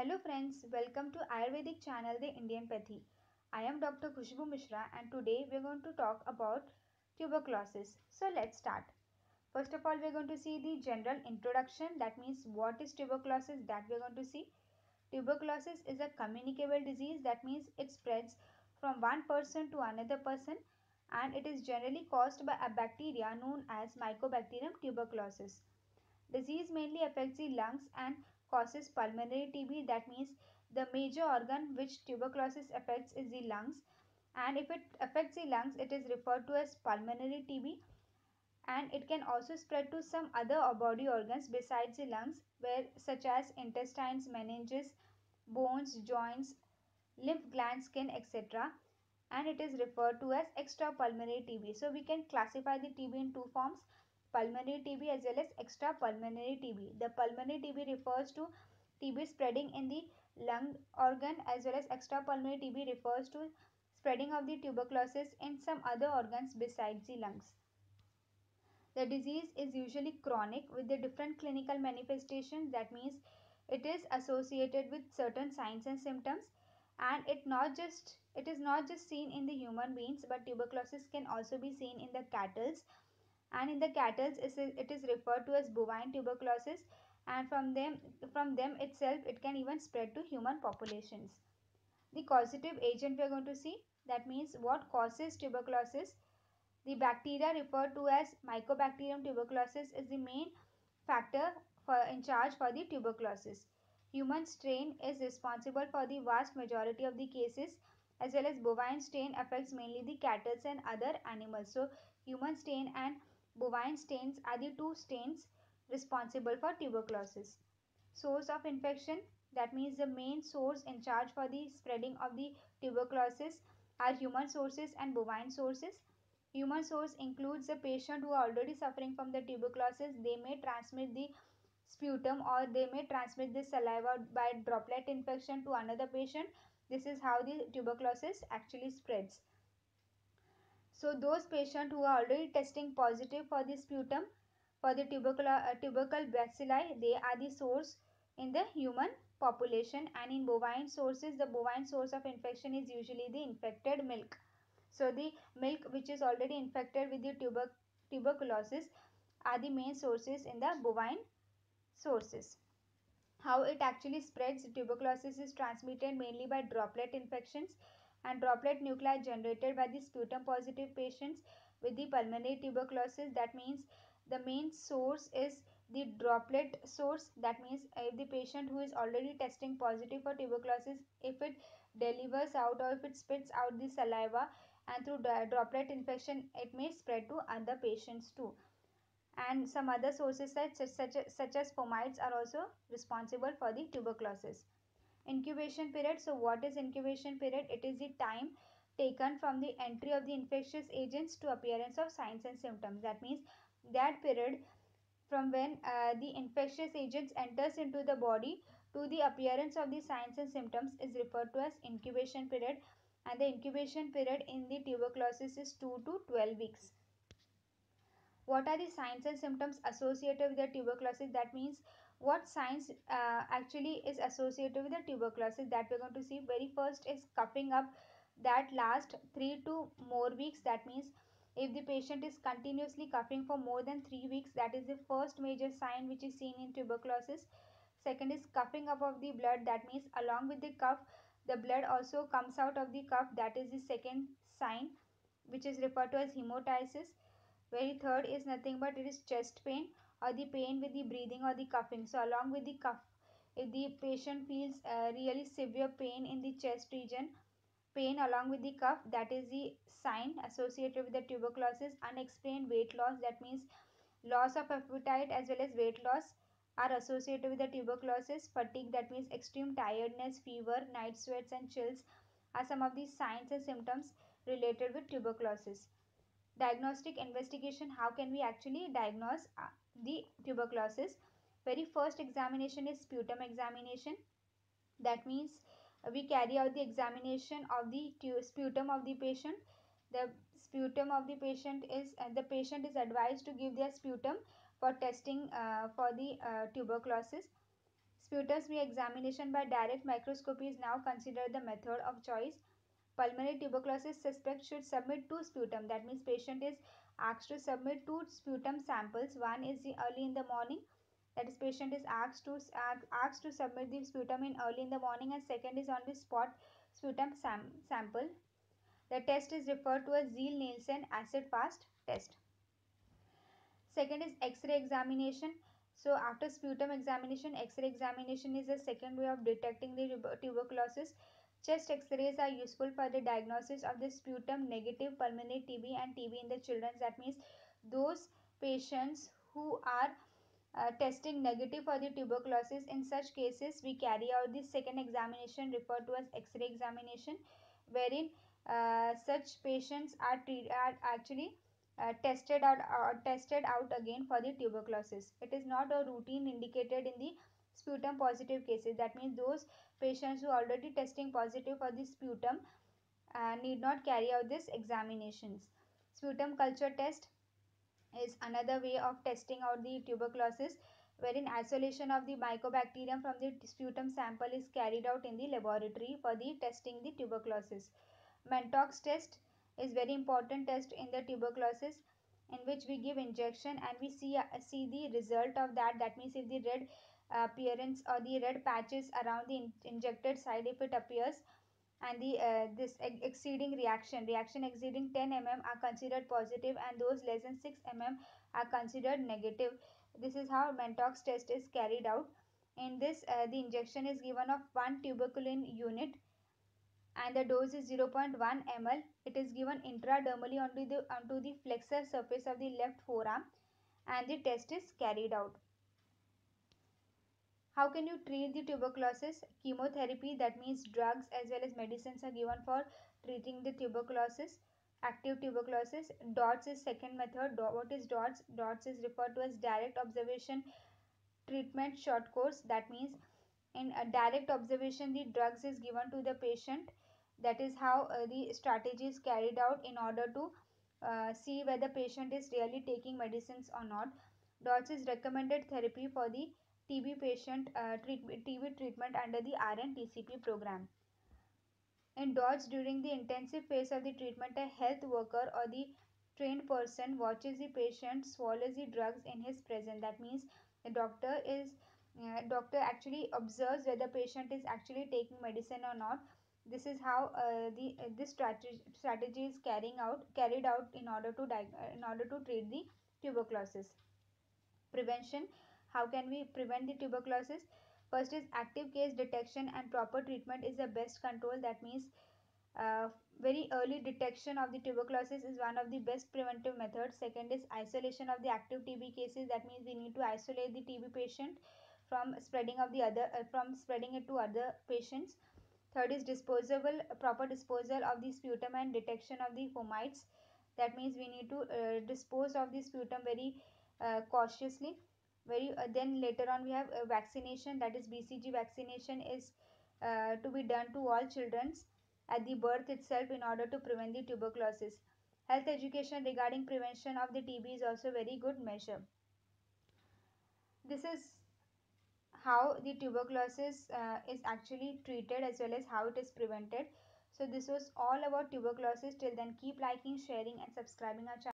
Hello friends, welcome to Ayurvedic channel The Indian Pathy. I am Dr. Khushbu Mishra and today we are going to talk about tuberculosis. So let's start. First of all, we are going to see the general introduction, that means what is tuberculosis, that we are going to see. Tuberculosis is a communicable disease, that means it spreads from one person to another person, and it is generally caused by a bacteria known as Mycobacterium tuberculosis. Disease mainly affects the lungs and causes pulmonary TB. That means the major organ which tuberculosis affects is the lungs, and if it affects the lungs, it is referred to as pulmonary TB. And it can also spread to some other body organs besides the lungs, where such as intestines, meninges, bones, joints, lymph glands, skin, etc. And it is referred to as extrapulmonary TB. So we can classify the TB in two forms: pulmonary TB as well as extrapulmonary TB. The pulmonary TB refers to TB spreading in the lung organ, as well as extrapulmonary TB refers to spreading of the tuberculosis in some other organs besides the lungs. The disease is usually chronic with the different clinical manifestations. That means it is associated with certain signs and symptoms, and it is not just seen in the human beings, but tuberculosis can also be seen in the cattle, and in the cattle it is referred to as bovine tuberculosis, and from them itself it can even spread to human populations. The causative agent we are going to see, that means what causes tuberculosis. The bacteria referred to as Mycobacterium tuberculosis is the main factor in charge for the tuberculosis. Human strain is responsible for the vast majority of the cases, as well as bovine strain affects mainly the cattle and other animals. So human strain and bovine strains are the two strains responsible for tuberculosis. Source of infection, that means the main source in charge for the spreading of the tuberculosis are human sources and bovine sources. Human source includes the patient who are already suffering from the tuberculosis. They may transmit the sputum, or they may transmit the saliva by droplet infection to another patient. This is how the tuberculosis actually spreads. So those patients who are already testing positive for the sputum for the tubercle bacilli, they are the source in the human population. And in bovine sources, the bovine source of infection is usually the infected milk. So the milk which is already infected with the tuberculosis are the main sources in the bovine sources. How it actually spreads: tuberculosis is transmitted mainly by droplet infections and droplet nuclei generated by the sputum positive patients with the pulmonary tuberculosis. That means the main source is the droplet source. That means if the patient who is already testing positive for tuberculosis, if it delivers out or if it spits out the saliva, and through droplet infection it may spread to other patients too. And some other sources such as fomites are also responsible for the tuberculosis. Incubation period. So what is incubation period? It is the time taken from the entry of the infectious agents to appearance of signs and symptoms. That means that period from when the infectious agents enters into the body to the appearance of the signs and symptoms is referred to as incubation period, and the incubation period in the tuberculosis is 2 to 12 weeks. What are the signs and symptoms associated with the tuberculosis? That means what signs actually is associated with the tuberculosis, that we're going to see. Very first is coughing up that last 3 to more weeks. That means if the patient is continuously coughing for more than 3 weeks, that is the first major sign which is seen in tuberculosis. Second is coughing up of the blood. That means along with the cough, the blood also comes out of the cough. That is the second sign, which is referred to as hemolysis. Very third is nothing but it is chest pain, or the pain with the breathing or the coughing. So along with the cough, if the patient feels really severe pain in the chest region, pain along with the cough, that is the sign associated with the tuberculosis. Unexplained weight loss, that means loss of appetite as well as weight loss are associated with the tuberculosis. Fatigue, that means extreme tiredness, fever, night sweats and chills are some of the signs and symptoms related with tuberculosis. Diagnostic investigation: how can we actually diagnose the tuberculosis? Very first examination is sputum examination. That means we carry out the examination of the sputum of the patient. The sputum of the patient is the patient is advised to give their sputum for testing for the tuberculosis. Sputum examination by direct microscopy is now considered the method of choice. Pulmonary tuberculosis suspect should submit two sputum. That means patient is asked to submit two sputum samples. One is the early in the morning. That is patient is asked to submit the sputum in early in the morning, and second is on the spot sputum sample. The test is referred to as Zeal-Nielsen acid fast test. Second is X-ray examination. So after sputum examination, X-ray examination is a second way of detecting the tuberculosis. Chest X-rays are useful for the diagnosis of the sputum negative pulmonary TB and TB in the children. That means those patients who are testing negative for the tuberculosis. In such cases, we carry out the second examination referred to as X-ray examination, wherein such patients are actually tested out again for the tuberculosis. It is not a routine indicated in the sputum positive cases. That means those patients who are already testing positive for the sputum need not carry out this examinations. Sputum culture test is another way of testing out the tuberculosis, wherein isolation of the mycobacterium from the sputum sample is carried out in the laboratory for the testing the tuberculosis. Mantox test is very important test in the tuberculosis, in which we give injection and we see the result of that. That means if the red appearance or the red patches around the injected side, if it appears, and the this exceeding reaction exceeding 10 mm are considered positive, and those less than 6 mm are considered negative. This is how Mantox test is carried out. In this, the injection is given of 1 tuberculin unit, and the dose is 0.1 ml. It is given intradermally onto the flexor surface of the left forearm, and the test is carried out. How can you treat the tuberculosis? Chemotherapy, that means drugs as well as medicines, are given for treating the tuberculosis, active tuberculosis. DOTS is second method. What is DOTS? DOTS is referred to as direct observation treatment short course. That means in a direct observation, the drugs is given to the patient. That is how the strategy is carried out in order to see whether patient is really taking medicines or not. DOTS is recommended therapy for the TB patient TB treatment under the RNTCP program. In DOTS, during the intensive phase of the treatment, a health worker or the trained person watches the patient swallows the drugs in his presence. That means the doctor actually observes whether patient is actually taking medicine or not. This is how this strategy is carried out in order to treat the tuberculosis. Prevention. How can we prevent the tuberculosis? First is active case detection and proper treatment is the best control. That means uh, very early detection of the tuberculosis is one of the best preventive methods. Second is isolation of the active TB cases. That means we need to isolate the TB patient from spreading it to other patients. Third is proper disposal of the sputum and detection of the fomites. That means we need to dispose of the sputum very cautiously. Then later on we have vaccination, that is BCG vaccination is to be done to all children at the birth itself in order to prevent the tuberculosis. Health education regarding prevention of the TB is also very good measure. This is how the tuberculosis is actually treated as well as how it is prevented. So this was all about tuberculosis. Till then, keep liking, sharing and subscribing our channel.